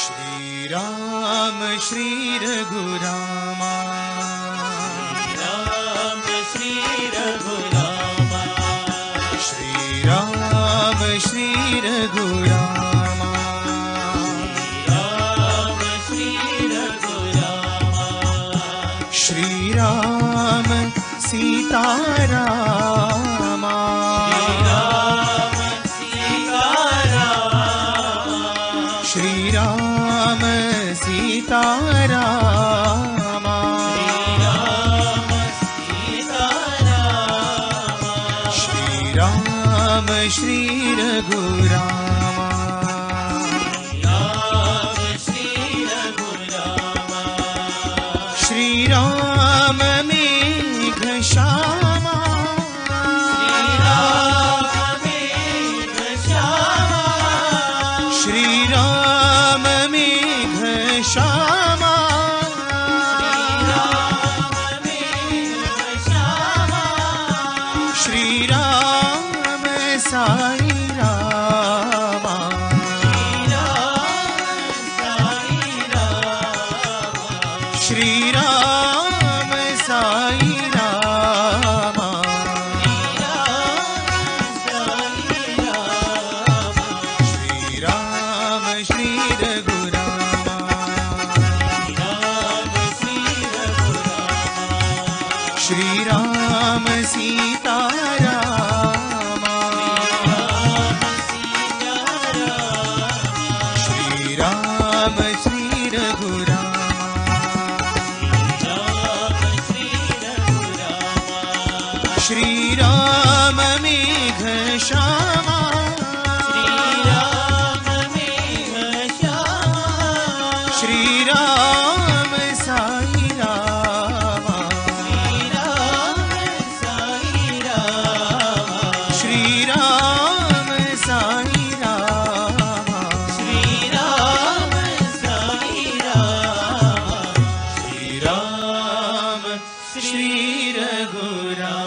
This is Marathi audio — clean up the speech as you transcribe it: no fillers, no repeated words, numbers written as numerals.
श्री राम श्री रघुरामा राम श्री रघुरामा श्री राम श्री रघुरामा राम श्री रघुरामा श्री राम सीतारामा राम सीताराम श्री राम सीतारामा राम सीताराम श्री राम श्री रघुरामा राम श्री रघुरामा श्री राम मेघ श्यामा श्री राम मेघ श्यामा श्री राम साई रामा श्री राम साई रामा श्री राम श्री रघुरामा श्री राम सीतारामा श्री राम श्री रघुरामा श्री राम मेघ श्यामा श्री राम साई रामा श्री राम साई रामा श्री राम श्री रघुरामा।